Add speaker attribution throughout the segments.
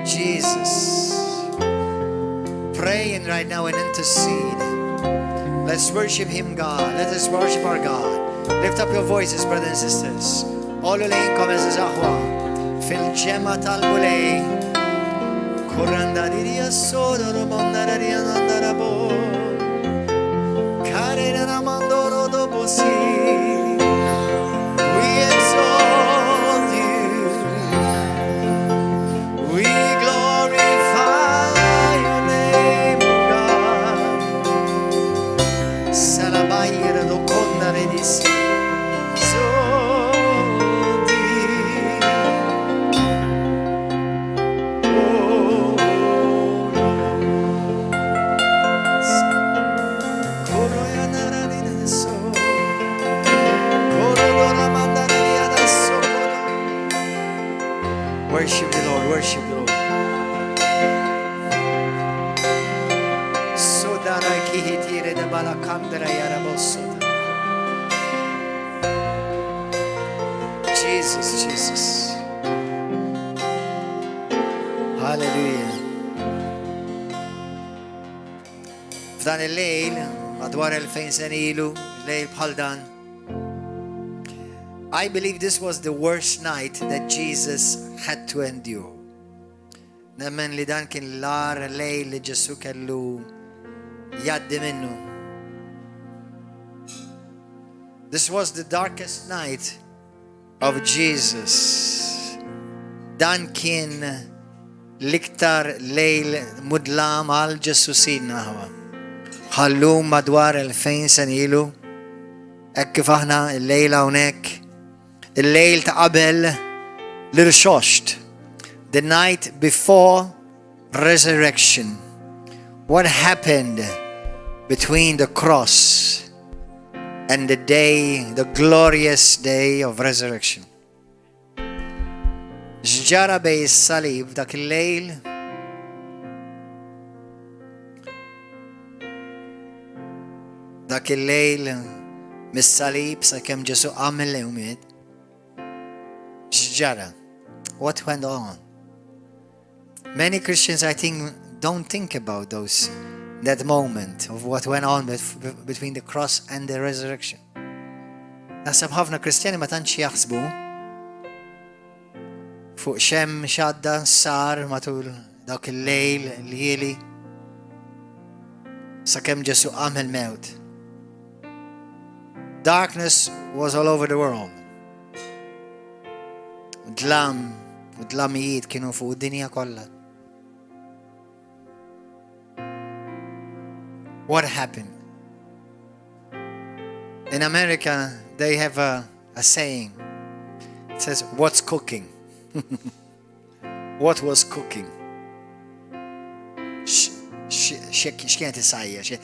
Speaker 1: Jesus. Praying right now and intercede. Let's worship Him, God. Let us worship our God. Lift up your voices, brothers and sisters. All lejnkom eżiż aħwa fil-ġemma tal-bulej. Kurranda dirija sodo romonda dirija nandarabo. Karena namandoro dobosi. We exalt you. We glorify your name, God. Salabayra do kondare disi. Worship the Lord, worship the Lord. Sodara kihitire de balakandra yarabosota. Jesus, Jesus. Hallelujah. F'dan il-lejl, madwar 2000 sen ilu, lejl bħal dan. I believe this was the worst night that Jesus had to endure. Nemmen li dan kien l-ar lejl li Ġesu kellu jaddi minnu. This was the darkest night of Jesus. Dan kien l-iktar lejl mudlam għal Ġesu sinna ħawa. Ħallu madwar 2000 sen ilu. Ek kif aħna il-lejla unek. Il-lejl ta' qabel l-irxoxt. The night before resurrection. What happened between the cross and the day, the glorious day of resurrection? Ġġara bej is-salib dak il-lejl. Dak il-lejl mis-salib sakemm Ġesu għamel lewmiet. Ġġara. What went on? Many Christians, I think, don't think about that moment of what went on between the cross and the resurrection. Nasab ħafna Kristjani ma tantx jaħsbu fuq xem xadda sar matul dak il-lejl l-jieli sakemm Ġesu għamel mewt. Darkness was all over the world. Dlamijiet kienu fuq id-dinja kollha. What happened? In America, they have a saying. It says, what's cooking? What was cooking? X'kienet isajja?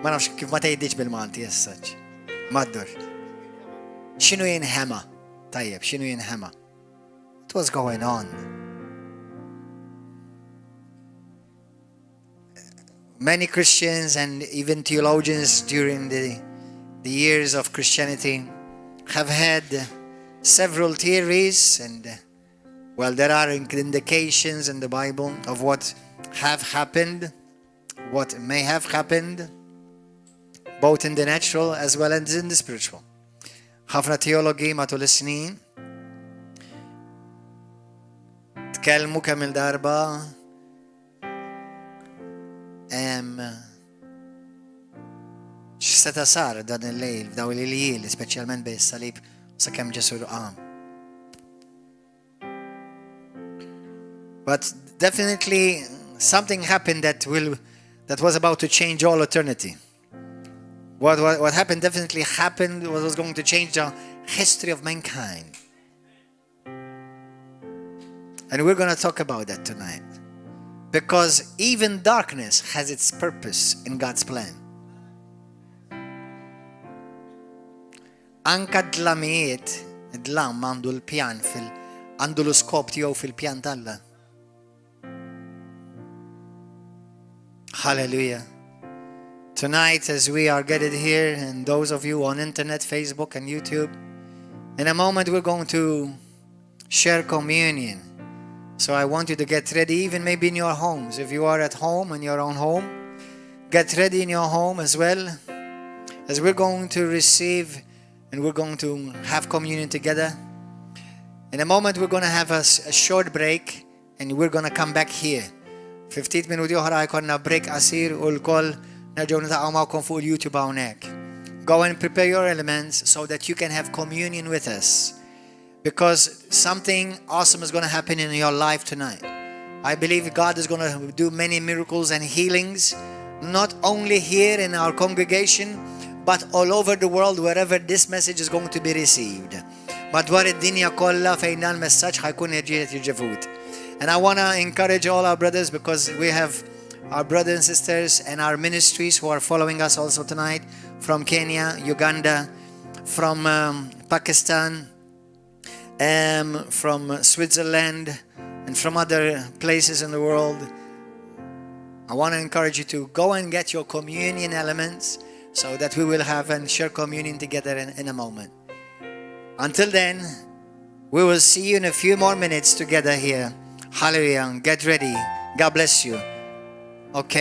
Speaker 1: Ma nafx kif ma tgħidix bil-Malti jessaġġ. Maddur. X'inhu jinħema? Tajjeb, x'inhu jinħema? What was going on? Many Christians and even theologians during the years of Christianity have had several theories and there are indications in the Bible of what have happened, what may have happened, both in the natural as well as in the spiritual. ħafna teologi matul is-snin tkellmu kemm il-darba x'seta sar dan il-lejl f'daw il-lejl, speċjalment bej is-salib sakemm Ġesu qam. But definitely something happened that was about to change all eternity. What happened definitely happened, was going to change the history of mankind. And we're going to talk about that tonight. Because even darkness has its purpose in God's plan. Anka dlamijiet, dlam għandu l-pjan għandu l-skop tiegħu fil-pjan talla. Hallelujah. Tonight, as we are gathered here, and those of you on internet, Facebook and YouTube, in a moment we're going to share communion. So I want you to get ready, even maybe in your homes. If you are at home, in your own home, get ready in your home as well, as we're going to receive and we're going to have communion together. In a moment, we're going to have a short break and we're going to come back here. 15 minuti oħra jkollna break qasir u l-koll nerġgħu nitaqgħu magħkom fuq YouTube hawnhekk. Go and prepare your elements so that you can have communion with us. Because something awesome is going to happen in your life tonight. I believe God is going to do many miracles and healings, not only here in our congregation, but all over the world, wherever this message is going to be received. Madwar id-dinja kollha fejn l-messaġġ ħajkun jirġevut. And I want to encourage all our brothers, because we have our brothers and sisters and our ministries who are following us also tonight from Kenya, Uganda, from Pakistan, from Switzerland, and from other places in the world. I want to encourage you to go and get your communion elements so that we will have and share communion together in a moment. Until then, we will see you in a few more minutes together here. Hallelujah. Get ready. God bless you. Okay.